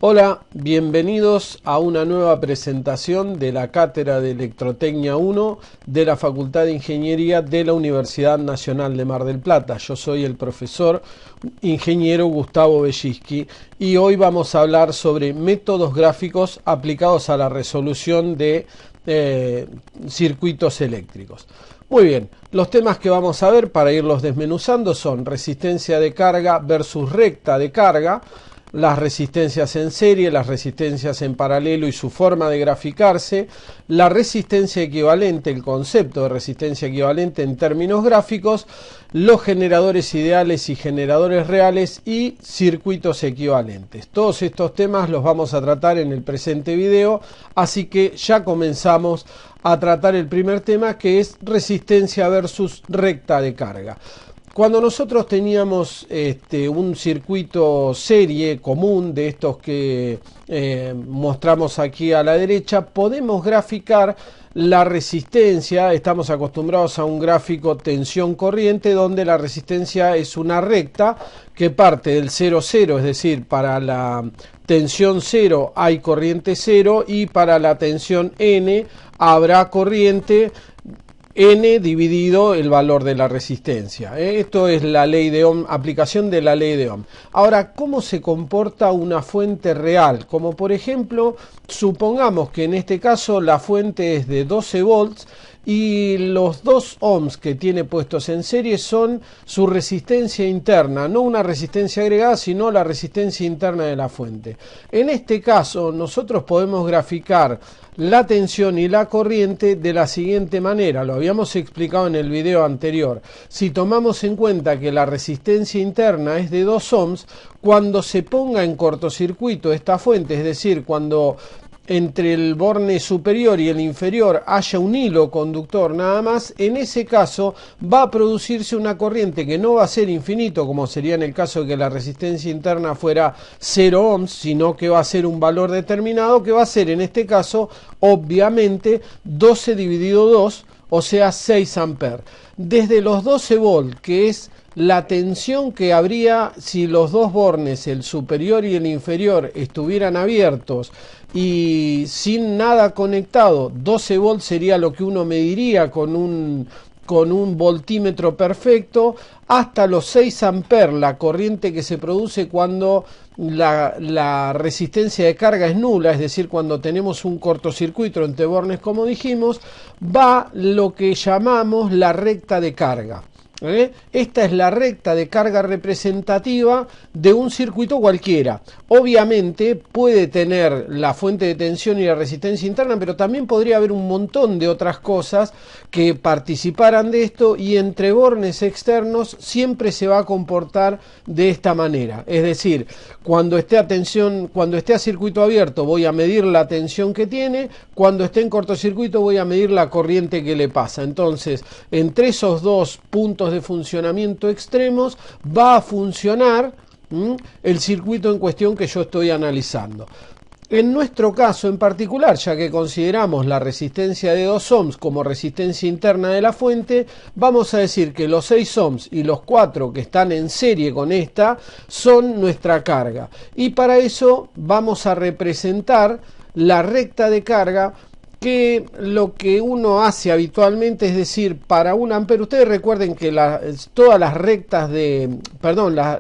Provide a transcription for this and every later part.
Hola, bienvenidos a una nueva presentación de la Cátedra de Electrotecnia 1 de la Facultad de Ingeniería de la Universidad Nacional de Mar del Plata. Yo soy el profesor ingeniero Gustavo Belliski y hoy vamos a hablar sobre métodos gráficos aplicados a la resolución de circuitos eléctricos. Muy bien, los temas que vamos a ver para irlos desmenuzando son resistencia de carga versus recta de carga, las resistencias en serie, las resistencias en paralelo y su forma de graficarse, la resistencia equivalente, el concepto de resistencia equivalente en términos gráficos, los generadores ideales y generadores reales y circuitos equivalentes. Todos estos temas los vamos a tratar en el presente video, así que ya comenzamos a tratar el primer tema, que es resistencia versus recta de carga. Cuando nosotros teníamos un circuito serie común de estos que mostramos aquí a la derecha, podemos graficar la resistencia. Estamos acostumbrados a un gráfico tensión-corriente donde la resistencia es una recta que parte del 0,0, es decir, para la tensión 0 hay corriente 0 y para la tensión N habrá corriente N dividido el valor de la resistencia. Esto es la ley de Ohm, aplicación de la ley de Ohm. Ahora, ¿cómo se comporta una fuente real? Como por ejemplo, supongamos que en este caso la fuente es de 12 volts y los 2 ohms que tiene puestos en serie son su resistencia interna, no una resistencia agregada, sino la resistencia interna de la fuente. En este caso, nosotros podemos graficar la tensión y la corriente de la siguiente manera. Lo habíamos explicado en el video anterior. Si tomamos en cuenta que la resistencia interna es de 2 ohms, cuando se ponga en cortocircuito esta fuente, es decir, cuando entre el borne superior y el inferior haya un hilo conductor nada más, en ese caso va a producirse una corriente que no va a ser infinito, como sería en el caso de que la resistencia interna fuera 0 ohms, sino que va a ser un valor determinado, que va a ser en este caso, obviamente, 12 dividido 2, o sea 6 amperes. Desde los 12 volts, que es la tensión que habría si los dos bornes, el superior y el inferior, estuvieran abiertos y sin nada conectado, 12 volts sería lo que uno mediría con un voltímetro perfecto, hasta los 6 amperes, la corriente que se produce cuando la resistencia de carga es nula, es decir, cuando tenemos un cortocircuito entre bornes, como dijimos, va lo que llamamos la recta de carga. Esta es la recta de carga representativa de un circuito cualquiera. Obviamente puede tener la fuente de tensión y la resistencia interna, pero también podría haber un montón de otras cosas que participaran de esto, y entre bornes externos siempre se va a comportar de esta manera. Es decir, cuando esté a circuito abierto voy a medir la tensión que tiene, cuando esté en cortocircuito voy a medir la corriente que le pasa. Entonces, entre esos dos puntos de funcionamiento extremos va a funcionar el circuito en cuestión que yo estoy analizando. En nuestro caso en particular, ya que consideramos la resistencia de 2 ohms como resistencia interna de la fuente, vamos a decir que los 6 ohms y los 4 que están en serie con esta son nuestra carga. Y para eso vamos a representar la recta de carga, que lo que uno hace habitualmente es decir, para 1 ampere, ustedes recuerden que todas las rectas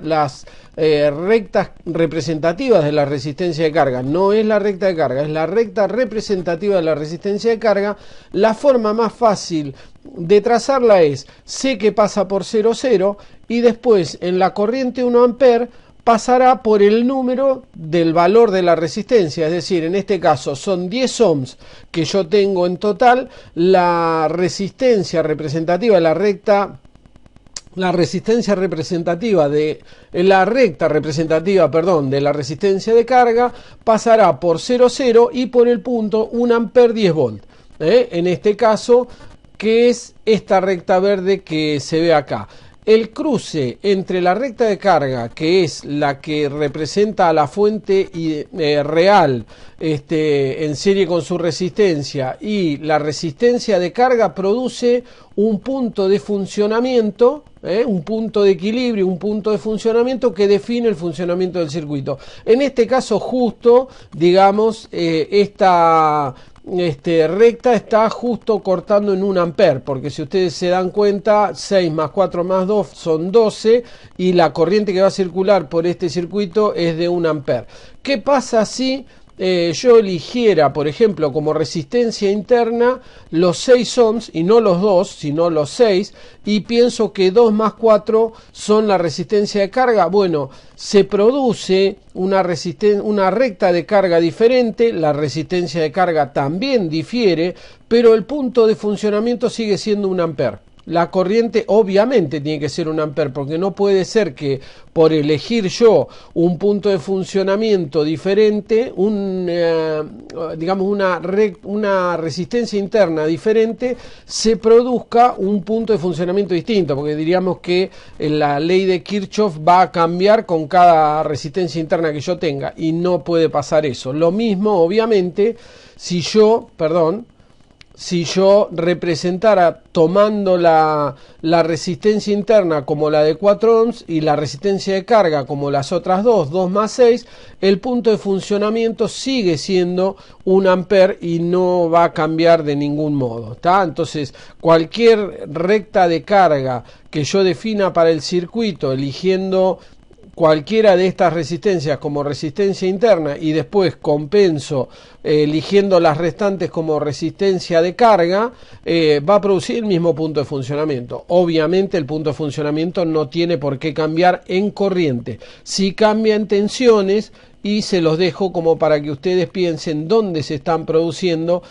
las rectas representativas de la resistencia de carga, no es la recta de carga, es la recta representativa de la resistencia de carga. La forma más fácil de trazarla es C, que pasa por 0,0, y después en la corriente 1 ampere pasará por el número del valor de la resistencia, es decir, en este caso son 10 ohms que yo tengo en total. La resistencia representativa de la recta representativa de la resistencia de carga pasará por 0,0 y por el punto 1 ampere 10 volts. En este caso, que es esta recta verde que se ve acá. El cruce entre la recta de carga, que es la que representa a la fuente real en serie con su resistencia, y la resistencia de carga, produce un punto de funcionamiento un punto de equilibrio, un punto de funcionamiento que define el funcionamiento del circuito. En este caso justo, digamos, esta recta está justo cortando en 1 ampere, porque si ustedes se dan cuenta, 6 más 4 más 2 son 12 y la corriente que va a circular por este circuito es de 1 ampere. ¿Qué pasa si yo eligiera, por ejemplo, como resistencia interna los 6 ohms y no los 2, sino los 6, y pienso que 2 más 4 son la resistencia de carga? Bueno, se produce una recta de carga diferente, la resistencia de carga también difiere, pero el punto de funcionamiento sigue siendo 1 ampere. La corriente obviamente tiene que ser 1 ampere, porque no puede ser que por elegir yo un punto de funcionamiento diferente, digamos una resistencia interna diferente, se produzca un punto de funcionamiento distinto, porque diríamos que la ley de Kirchhoff va a cambiar con cada resistencia interna que yo tenga, y no puede pasar eso. Lo mismo obviamente si yo representara tomando la resistencia interna como la de 4 ohms y la resistencia de carga como las otras dos, 2 más 6, el punto de funcionamiento sigue siendo 1 ampere y no va a cambiar de ningún modo, ¿tá? Entonces, cualquier recta de carga que yo defina para el circuito, eligiendo cualquiera de estas resistencias como resistencia interna y después compenso eligiendo las restantes como resistencia de carga, va a producir el mismo punto de funcionamiento. Obviamente el punto de funcionamiento no tiene por qué cambiar en corriente. Si cambia en tensiones, y se los dejo como para que ustedes piensen dónde se están produciendo.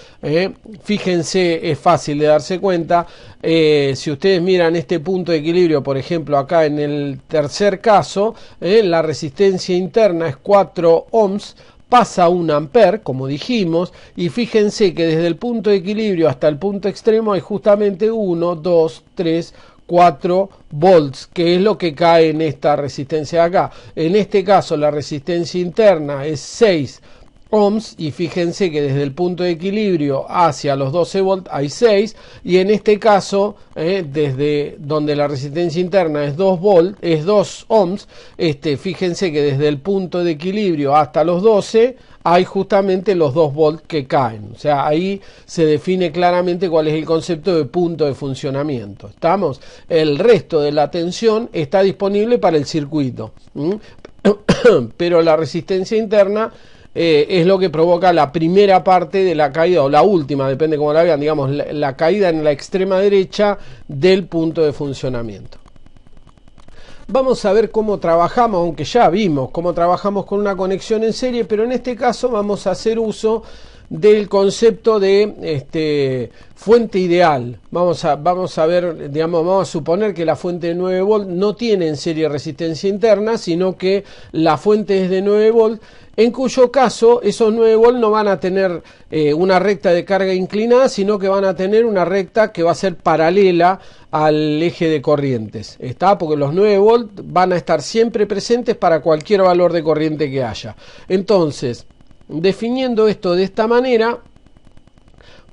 Fíjense, es fácil de darse cuenta. Si ustedes miran este punto de equilibrio, por ejemplo acá en el tercer caso, la resistencia interna es 4 ohms, pasa a 1 ampere, como dijimos, y fíjense que desde el punto de equilibrio hasta el punto extremo hay justamente 1, 2, 3, 4 volts, que es lo que cae en esta resistencia de acá. En este caso la resistencia interna es 6 ohms, y fíjense que desde el punto de equilibrio hacia los 12 volts hay 6, y en este caso desde donde la resistencia interna es 2 volts, es 2 ohms, fíjense que desde el punto de equilibrio hasta los 12 hay justamente los 2 volts que caen. O sea, ahí se define claramente cuál es el concepto de punto de funcionamiento. ¿Estamos? El resto de la tensión está disponible para el circuito, pero la resistencia interna es lo que provoca la primera parte de la caída, o la última, depende cómo la vean, digamos, la caída en la extrema derecha del punto de funcionamiento. Vamos a ver cómo trabajamos, aunque ya vimos cómo trabajamos con una conexión en serie, pero en este caso vamos a hacer uso del concepto de fuente ideal. Vamos a ver, digamos, vamos a suponer que la fuente de 9 volts no tiene en serie resistencia interna, sino que la fuente es de 9 volts, en cuyo caso esos 9 volts no van a tener una recta de carga inclinada, sino que van a tener una recta que va a ser paralela al eje de corrientes, ¿está? Porque los 9 volts van a estar siempre presentes para cualquier valor de corriente que haya. Entonces, definiendo esto de esta manera,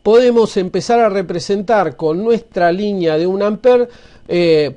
podemos empezar a representar con nuestra línea de 1 ampere,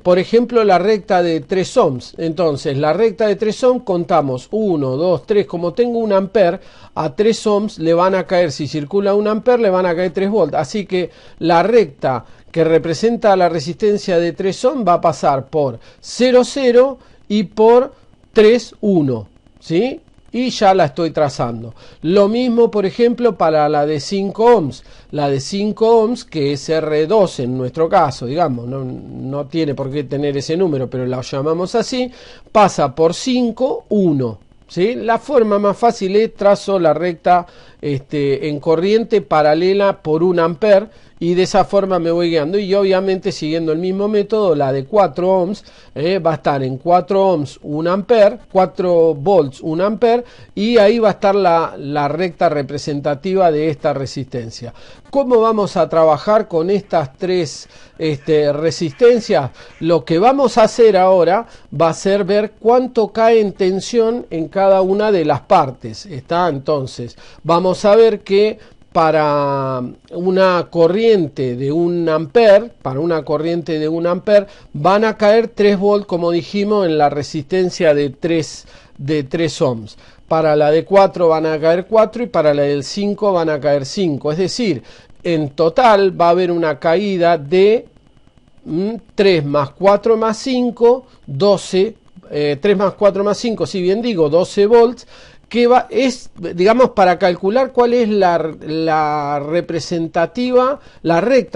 por ejemplo, la recta de 3 ohms. Entonces, la recta de 3 ohms contamos 1, 2, 3. Como tengo 1 ampere, a 3 ohms le van a caer, si circula 1 ampere, le van a caer 3 volts. Así que la recta que representa la resistencia de 3 ohms va a pasar por 0, 0 y por 3, 1. ¿Sí? Y ya la estoy trazando. Lo mismo, por ejemplo, para la de 5 ohms. La de 5 ohms, que es R2 en nuestro caso, digamos, no tiene por qué tener ese número, pero la llamamos así, pasa por 5, 1. ¿Sí? La forma más fácil es trazo la recta en corriente paralela por 1 ampere, y de esa forma me voy guiando, y obviamente siguiendo el mismo método, la de 4 ohms va a estar en 4 ohms 1 ampere, 4 volts 1 ampere, y ahí va a estar la recta representativa de esta resistencia. ¿Cómo vamos a trabajar con estas tres resistencias? Lo que vamos a hacer ahora va a ser ver cuánto cae en tensión en cada una de las partes, ¿está? Entonces vamos a ver que para una corriente de 1 ampere, van a caer 3 volts, como dijimos, en la resistencia de 3 ohms. Para la de 4 van a caer 4 y para la del 5 van a caer 5. Es decir, en total va a haber una caída de 3 más 4 más 5, 12, 3 más 4 más 5, si bien digo 12 volts, que es, digamos, para calcular cuál es la recta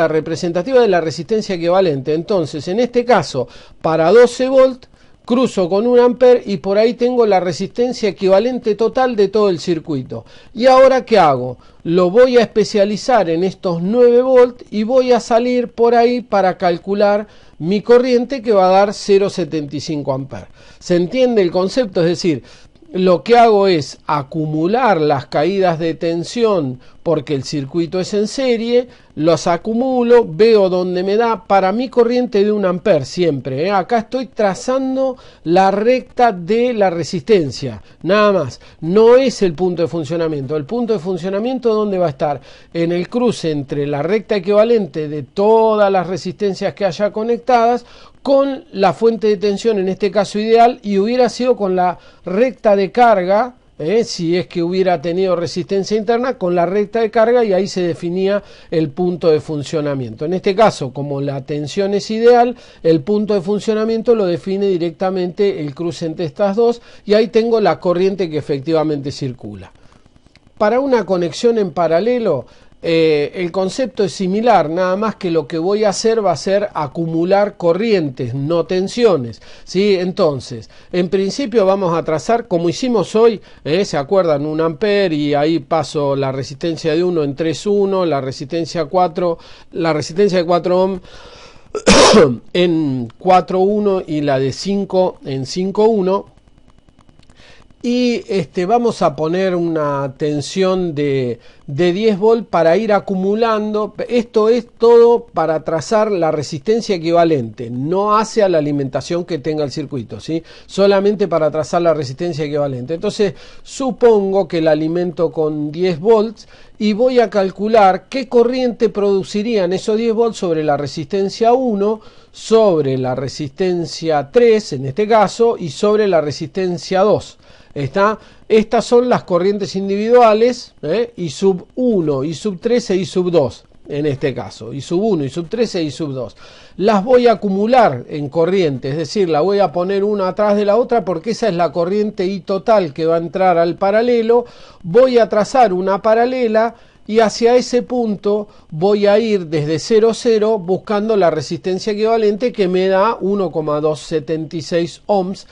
representativa de la resistencia equivalente. Entonces, en este caso, para 12 volts, cruzo con 1 ampere y por ahí tengo la resistencia equivalente total de todo el circuito. ¿Y ahora qué hago? Lo voy a especializar en estos 9 volts y voy a salir por ahí para calcular mi corriente, que va a dar 0,75 amperes. ¿Se entiende el concepto? Es decir, lo que hago es acumular las caídas de tensión porque el circuito es en serie, los acumulo, veo dónde me da para mi corriente de 1 ampere siempre. Acá estoy trazando la recta de la resistencia, nada más. No es el punto de funcionamiento. El punto de funcionamiento, ¿dónde va a estar? En el cruce entre la recta equivalente de todas las resistencias que haya conectadas con la fuente de tensión, en este caso ideal, y hubiera sido con la recta de carga, si es que hubiera tenido resistencia interna, con la recta de carga, y ahí se definía el punto de funcionamiento. En este caso, como la tensión es ideal, el punto de funcionamiento lo define directamente el cruce entre estas dos, y ahí tengo la corriente que efectivamente circula. Para una conexión en paralelo, el concepto es similar, nada más que lo que voy a hacer va a ser acumular corrientes, no tensiones, ¿sí? Entonces, en principio vamos a trazar, como hicimos hoy, ¿se acuerdan? 1 ampere, y ahí paso la resistencia de 1 en 3,1, la resistencia de 4 ohm en 4,1 y la de 5 en 5,1. Y vamos a poner una tensión de 10 volts para ir acumulando. Esto es todo para trazar la resistencia equivalente, no hace a la alimentación que tenga el circuito, ¿sí? Solamente para trazar la resistencia equivalente. Entonces, supongo que la alimento con 10 volts y voy a calcular qué corriente producirían esos 10 volts sobre la resistencia 1, sobre la resistencia 3 en este caso, y sobre la resistencia 2. Estas son las corrientes individuales, y sub 1, y sub 13 y sub 2 en este caso, y sub 1, y sub 13 y sub 2. Las voy a acumular en corriente, es decir, la voy a poner una atrás de la otra porque esa es la corriente I total que va a entrar al paralelo. Voy a trazar una paralela y hacia ese punto voy a ir desde 0, 0 buscando la resistencia equivalente, que me da 1,276 ohms,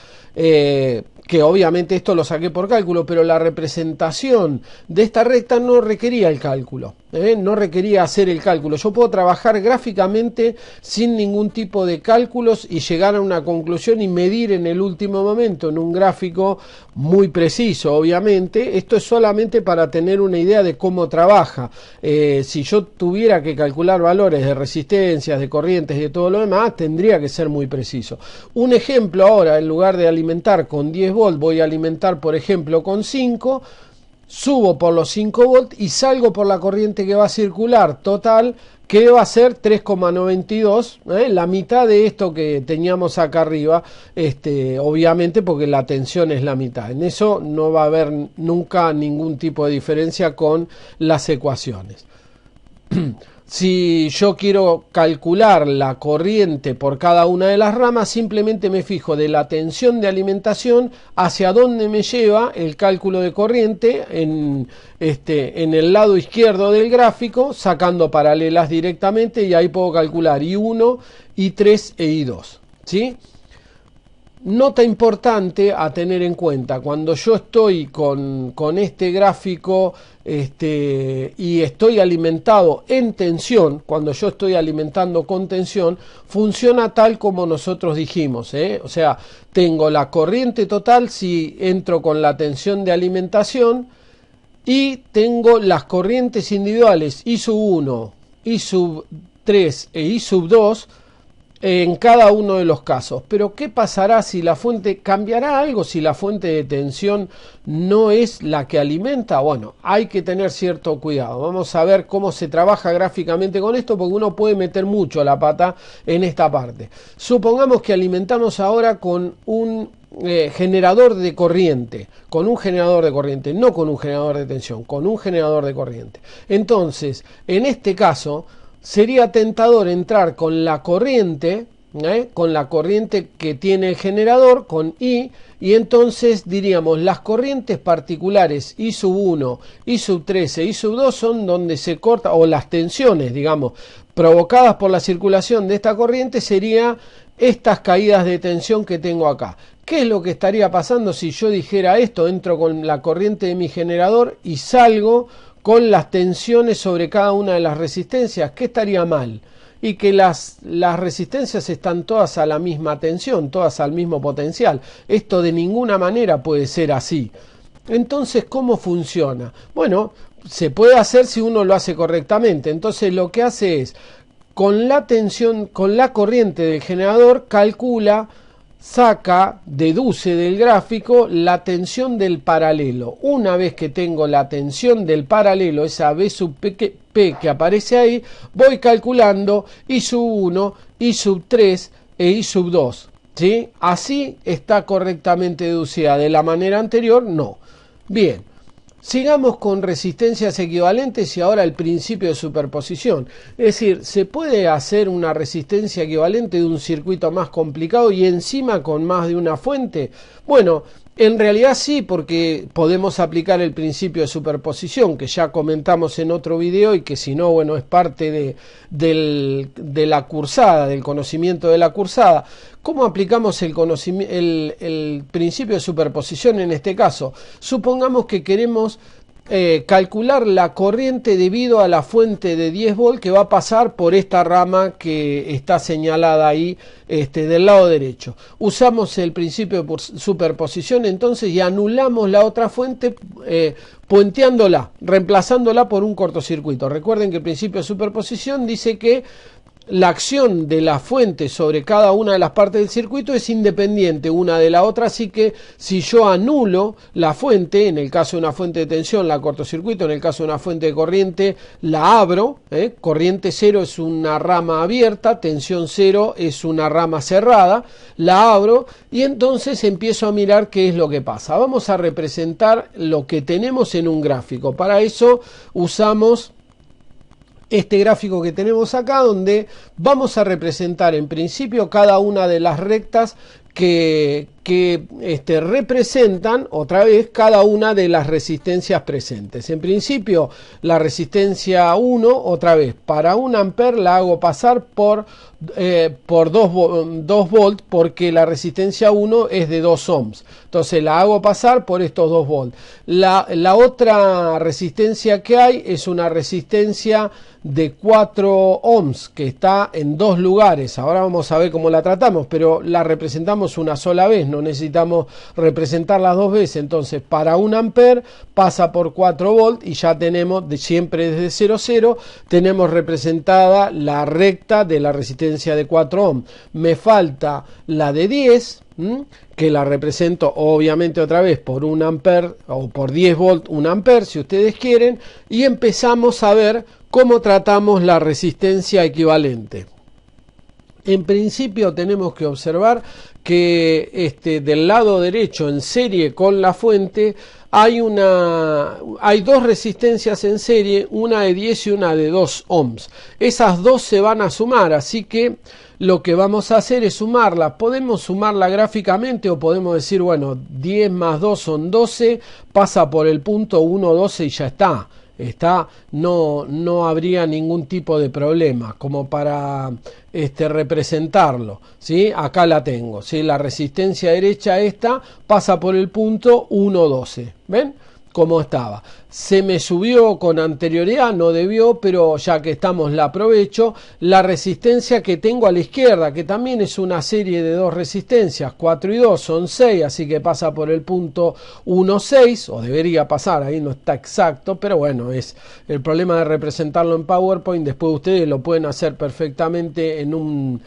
que obviamente esto lo saqué por cálculo, pero la representación de esta recta no requería el cálculo, no requería hacer el cálculo. Yo puedo trabajar gráficamente sin ningún tipo de cálculos y llegar a una conclusión y medir en el último momento en un gráfico muy preciso, obviamente. Esto es solamente para tener una idea de cómo trabaja. Si yo tuviera que calcular valores de resistencias, de corrientes y de todo lo demás, tendría que ser muy preciso. Un ejemplo ahora, en lugar de alimentar con 10 volts, voy a alimentar, por ejemplo, con 5, subo por los 5 volts y salgo por la corriente que va a circular total, que va a ser 3,92, la mitad de esto que teníamos acá arriba, obviamente porque la tensión es la mitad. En eso no va a haber nunca ningún tipo de diferencia con las ecuaciones. Si yo quiero calcular la corriente por cada una de las ramas, simplemente me fijo de la tensión de alimentación hacia dónde me lleva el cálculo de corriente en el lado izquierdo del gráfico, sacando paralelas directamente, y ahí puedo calcular I1, I3 e I2, ¿sí? Nota importante a tener en cuenta: cuando yo estoy con este gráfico y estoy alimentado en tensión, cuando yo estoy alimentando con tensión, funciona tal como nosotros dijimos, o sea, tengo la corriente total si entro con la tensión de alimentación, y tengo las corrientes individuales I sub 1, I sub 3 e I sub 2 en cada uno de los casos. Pero ¿qué pasará si la fuente, cambiará algo si la fuente de tensión no es la que alimenta? Bueno, hay que tener cierto cuidado. Vamos a ver cómo se trabaja gráficamente con esto, porque uno puede meter mucho la pata en esta parte. Supongamos que alimentamos ahora con un generador de corriente, no con un generador de tensión, con un generador de corriente. Entonces, en este caso, sería tentador entrar con la corriente que tiene el generador, con I, y entonces diríamos las corrientes particulares I sub 1, I sub 13, I sub 2 son donde se corta, o las tensiones, digamos, provocadas por la circulación de esta corriente sería estas caídas de tensión que tengo acá. ¿Qué es lo que estaría pasando si yo dijera esto? Entro con la corriente de mi generador y salgo con las tensiones sobre cada una de las resistencias. ¿Qué estaría mal? Y que las resistencias están todas a la misma tensión, todas al mismo potencial. Esto de ninguna manera puede ser así. Entonces, ¿cómo funciona? Bueno, se puede hacer si uno lo hace correctamente. Entonces, lo que hace es, con la tensión, con la corriente del generador, calcula, deduce del gráfico la tensión del paralelo. Una vez que tengo la tensión del paralelo, esa V sub P que aparece ahí, voy calculando I sub 1, I sub 3 e I sub 2. ¿Sí? Así está correctamente deducida. De la manera anterior, no. Bien. Sigamos con resistencias equivalentes y ahora el principio de superposición. Es decir, ¿se puede hacer una resistencia equivalente de un circuito más complicado y encima con más de una fuente? Bueno, en realidad sí, porque podemos aplicar el principio de superposición, que ya comentamos en otro video y que si no, bueno, es parte de la cursada, del conocimiento de la cursada. ¿Cómo aplicamos el principio de superposición en este caso? Supongamos que queremos calcular la corriente debido a la fuente de 10 volt que va a pasar por esta rama que está señalada ahí del lado derecho. Usamos el principio de superposición entonces y anulamos la otra fuente puenteándola, reemplazándola por un cortocircuito. Recuerden que el principio de superposición dice que la acción de la fuente sobre cada una de las partes del circuito es independiente una de la otra, así que si yo anulo la fuente, en el caso de una fuente de tensión la cortocircuito, en el caso de una fuente de corriente la abro, corriente 0 es una rama abierta, tensión 0 es una rama cerrada, la abro y entonces empiezo a mirar qué es lo que pasa. Vamos a representar lo que tenemos en un gráfico. Para eso usamos este gráfico que tenemos acá, donde vamos a representar en principio cada una de las rectas que representan otra vez cada una de las resistencias presentes. En principio la resistencia 1, otra vez, para 1 amper la hago pasar por 2 volt porque la resistencia 1 es de 2 ohms. Entonces la hago pasar por estos 2 volt. La otra resistencia que hay es una resistencia de 4 ohms que está en dos lugares. Ahora vamos a ver cómo la tratamos, pero la representamos una sola vez, no necesitamos representarlas dos veces. Entonces para 1 amper pasa por 4 volt y ya tenemos, siempre desde 0, 0, tenemos representada la recta de la resistencia de 4 ohms. Me falta la de 10, que la represento obviamente otra vez por 1 amper o por 10 volt 1 amper si ustedes quieren, y empezamos a ver cómo tratamos la resistencia equivalente. En principio tenemos que observar que del lado derecho en serie con la fuente hay dos resistencias en serie, una de 10 y una de 2 ohms. Esas dos se van a sumar, así que lo que vamos a hacer es sumarla. Podemos sumarla gráficamente o podemos decir, bueno, 10 más 2 son 12, pasa por el punto 1, 12 y ya está. No habría ningún tipo de problema como para representarlo, ¿sí? Acá la tengo, ¿sí? La resistencia derecha esta pasa por el punto 1,12, ¿ven? como estaba. Se me subió con anterioridad, no debió, pero ya que estamos la aprovecho. La resistencia que tengo a la izquierda, que también es una serie de dos resistencias, 4 y 2 son 6, así que pasa por el punto 1,6, o debería pasar, ahí no está exacto, pero bueno, es el problema de representarlo en PowerPoint. Después ustedes lo pueden hacer perfectamente en un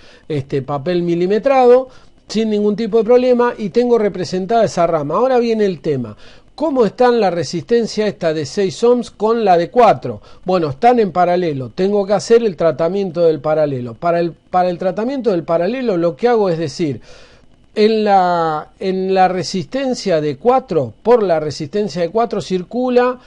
papel milimetrado, sin ningún tipo de problema, y tengo representada esa rama. Ahora viene el tema. ¿Cómo están la resistencia esta de 6 ohms con la de 4? Bueno, están en paralelo. Tengo que hacer el tratamiento del paralelo. Para el tratamiento del paralelo lo que hago es decir, en la resistencia de 4, por la resistencia de 4 circula,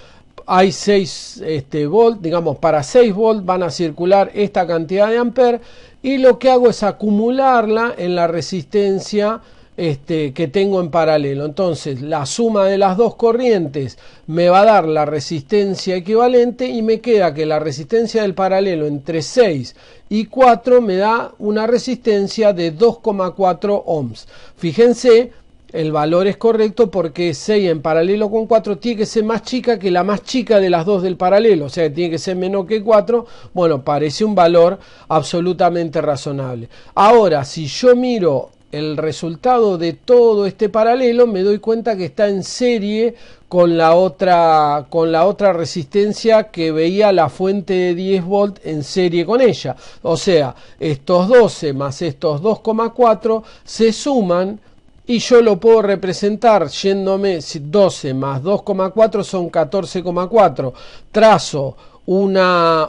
hay 6 volt, digamos, para 6 volt van a circular esta cantidad de amperes, y lo que hago es acumularla en la resistencia que tengo en paralelo. Entonces la suma de las dos corrientes me va a dar la resistencia equivalente, y me queda que la resistencia del paralelo entre 6 y 4 me da una resistencia de 2,4 ohms. Fíjense, el valor es correcto porque 6 en paralelo con 4 tiene que ser más chica que la más chica de las dos del paralelo, o sea que tiene que ser menor que 4. Bueno, parece un valor absolutamente razonable. Ahora, si yo miro el resultado de todo este paralelo, me doy cuenta que está en serie con la otra resistencia que veía la fuente de 10 volt en serie con ella. O sea, estos 12 más estos 2,4 se suman, y yo lo puedo representar yéndome, 12 más 2,4 son 14,4. Trazo una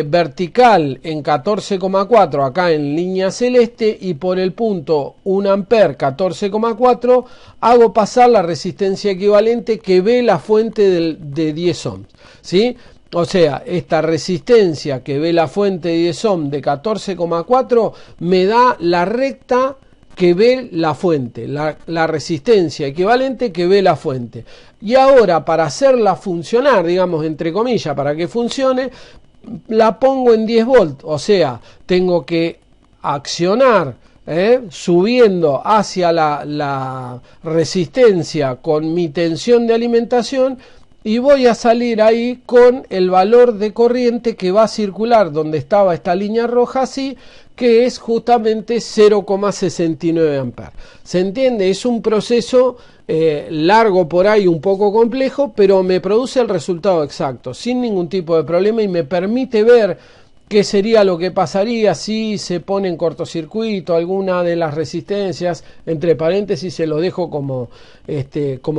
vertical en 14,4 acá en línea celeste, y por el punto 1 ampere 14,4 hago pasar la resistencia equivalente que ve la fuente de 10 ohms, ¿sí? O sea, esta resistencia que ve la fuente de 10 ohms de 14,4 me da la recta que ve la fuente, la resistencia equivalente que ve la fuente. Y ahora, para hacerla funcionar, digamos entre comillas, para que funcione, la pongo en 10 volt. O sea, tengo que accionar subiendo hacia la resistencia con mi tensión de alimentación, y voy a salir ahí con el valor de corriente que va a circular donde estaba esta línea roja así, que es justamente 0,69 amperes. ¿Se entiende? Es un proceso largo por ahí, un poco complejo, pero me produce el resultado exacto, sin ningún tipo de problema, y me permite ver qué sería lo que pasaría si se pone en cortocircuito alguna de las resistencias. Entre paréntesis se lo dejo como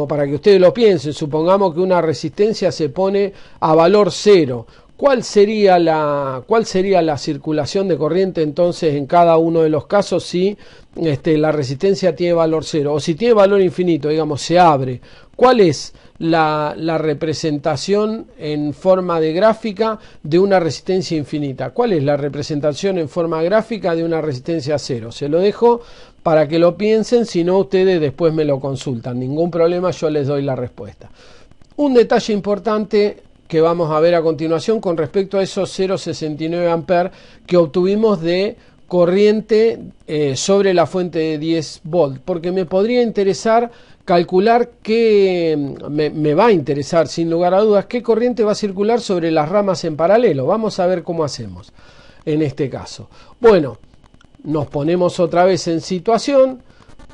para que ustedes lo piensen. Supongamos que una resistencia se pone a valor 0. ¿Cuál sería la circulación de corriente entonces en cada uno de los casos si la resistencia tiene valor 0? O si tiene valor infinito, digamos, se abre. ¿Cuál es la representación en forma de gráfica de una resistencia infinita? ¿Cuál es la representación en forma gráfica de una resistencia 0? Se lo dejo para que lo piensen, si no ustedes después me lo consultan. Ningún problema, yo les doy la respuesta. Un detalle importante que vamos a ver a continuación con respecto a esos 0,69 amperes que obtuvimos de corriente sobre la fuente de 10 volt, porque me podría interesar calcular me va a interesar sin lugar a dudas qué corriente va a circular sobre las ramas en paralelo. Vamos a ver cómo hacemos en este caso. Bueno, nos ponemos otra vez en situación,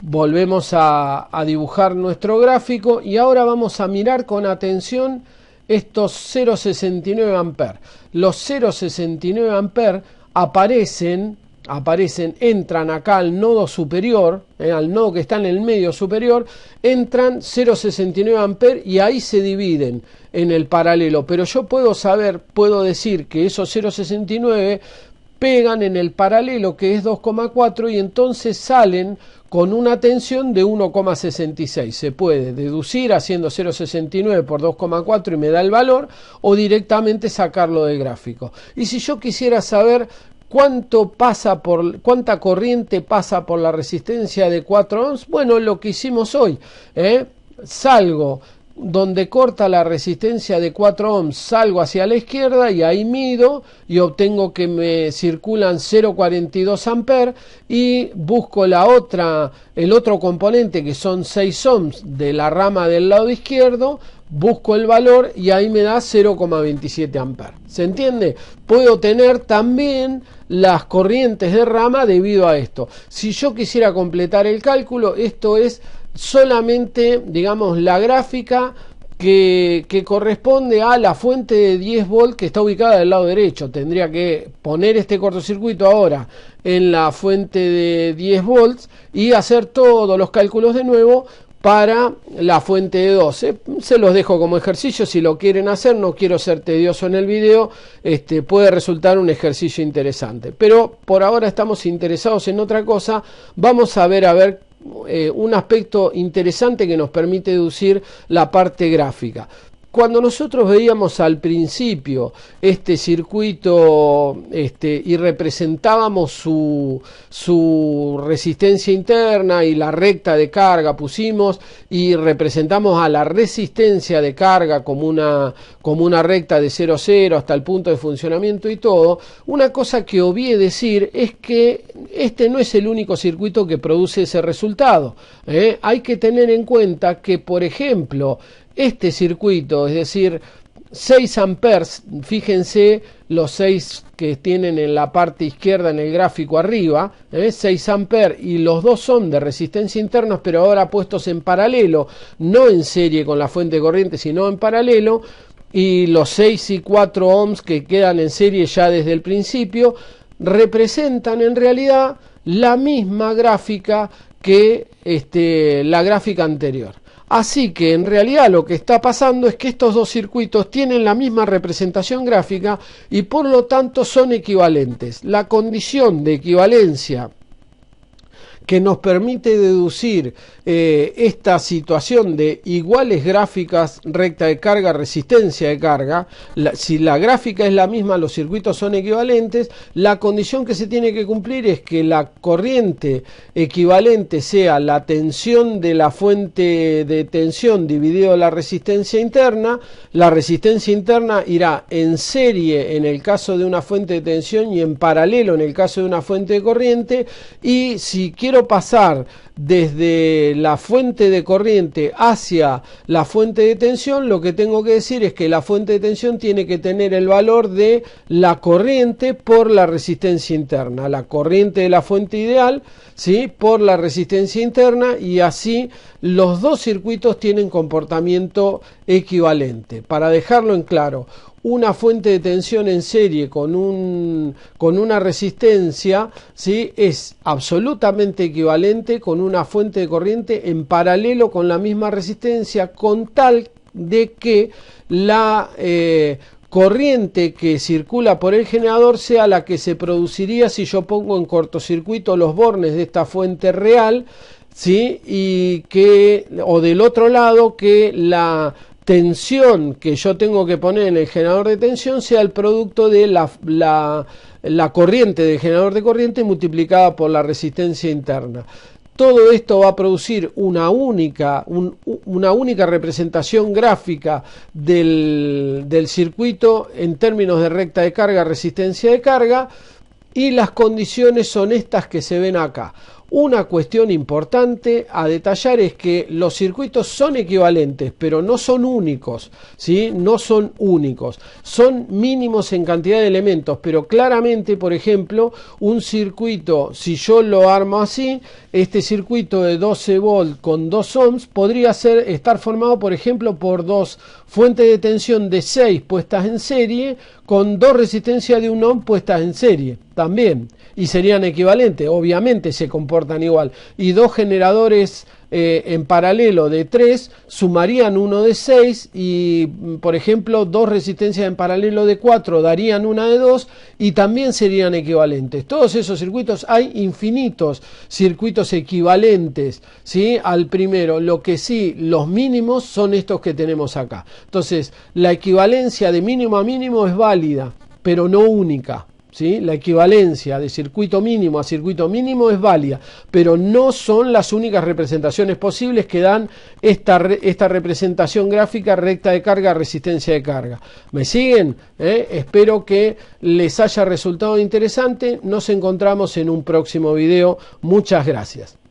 volvemos a dibujar nuestro gráfico, y ahora vamos a mirar con atención estos 0,69 amperes. Los 0,69 amperes entran acá al nodo superior, al nodo que está en el medio superior, entran 0,69 amperes y ahí se dividen en el paralelo. Pero yo puedo decir que esos 0,69 pegan en el paralelo, que es 2,4, y entonces salen con una tensión de 1,66. Se puede deducir haciendo 0,69 por 2,4 y me da el valor, o directamente sacarlo del gráfico. Y si yo quisiera saber cuánta corriente pasa por la resistencia de 4 ohms, bueno, lo que hicimos hoy, salgo donde corta la resistencia de 4 ohms, salgo hacia la izquierda y ahí mido y obtengo que me circulan 0,42 amperes, y busco el otro componente que son 6 ohms de la rama del lado izquierdo, busco el valor y ahí me da 0,27 amperes. ¿Se entiende? Puedo tener también las corrientes de rama debido a esto. Si yo quisiera completar el cálculo, esto es solamente, digamos, la gráfica que corresponde a la fuente de 10 volts que está ubicada del lado derecho. Tendría que poner este cortocircuito ahora en la fuente de 10 volts y hacer todos los cálculos de nuevo para la fuente de 12. Se los dejo como ejercicio si lo quieren hacer. No quiero ser tedioso en el video, puede resultar un ejercicio interesante, pero por ahora estamos interesados en otra cosa. Vamos a ver un aspecto interesante que nos permite deducir la parte gráfica. Cuando nosotros veíamos al principio este circuito y representábamos su resistencia interna y la recta de carga pusimos y representamos a la resistencia de carga como una recta de 0 a 0 hasta el punto de funcionamiento y todo, una cosa que obvié decir es que este no es el único circuito que produce ese resultado. Hay que tener en cuenta que, por ejemplo, este circuito, es decir, 6 amperes, fíjense los 6 que tienen en la parte izquierda en el gráfico arriba, 6 amperes, y los dos son de resistencia interna, pero ahora puestos en paralelo, no en serie con la fuente de corriente, sino en paralelo, y los 6 y 4 ohms que quedan en serie ya desde el principio, representan en realidad la misma gráfica que la gráfica anterior. Así que en realidad lo que está pasando es que estos dos circuitos tienen la misma representación gráfica y por lo tanto son equivalentes. La condición de equivalencia que nos permite deducir esta situación de iguales gráficas, recta de carga, resistencia de carga, si la gráfica es la misma, los circuitos son equivalentes, la condición que se tiene que cumplir es que la corriente equivalente sea la tensión de la fuente de tensión dividido la resistencia interna irá en serie en el caso de una fuente de tensión y en paralelo en el caso de una fuente de corriente, y si quiero pasar desde la fuente de corriente hacia la fuente de tensión, lo que tengo que decir es que la fuente de tensión tiene que tener el valor de la corriente por la resistencia interna, la corriente de la fuente ideal, ¿sí?, por la resistencia interna, y así los dos circuitos tienen comportamiento equivalente. Para dejarlo en claro, una fuente de tensión en serie con una resistencia, ¿sí?, es absolutamente equivalente con una fuente de corriente en paralelo con la misma resistencia, con tal de que la corriente que circula por el generador sea la que se produciría si yo pongo en cortocircuito los bornes de esta fuente real, ¿sí?, o del otro lado, que la tensión que yo tengo que poner en el generador de tensión sea el producto de la corriente del generador de corriente multiplicada por la resistencia interna. Todo esto va a producir una única representación gráfica del circuito en términos de recta de carga, resistencia de carga, y las condiciones son estas que se ven acá. Una cuestión importante a detallar es que los circuitos son equivalentes, pero no son únicos, ¿sí? No son únicos, son mínimos en cantidad de elementos, pero claramente, por ejemplo, un circuito, si yo lo armo así, este circuito de 12 volts con 2 ohms podría estar formado, por ejemplo, por dos fuentes de tensión de 6 puestas en serie con dos resistencias de 1 ohm puestas en serie también, y serían equivalentes, obviamente se comportan igual, y dos generadores en paralelo de 3 sumarían uno de 6, y por ejemplo dos resistencias en paralelo de 4 darían una de 2 y también serían equivalentes. Todos esos circuitos, hay infinitos circuitos equivalentes, ¿sí?, al primero. Lo que sí, los mínimos son estos que tenemos acá. Entonces la equivalencia de mínimo a mínimo es válida, pero no única, ¿sí? La equivalencia de circuito mínimo a circuito mínimo es válida, pero no son las únicas representaciones posibles que dan esta representación gráfica, recta de carga, resistencia de carga. ¿Me siguen? Espero que les haya resultado interesante. Nos encontramos en un próximo video. Muchas gracias.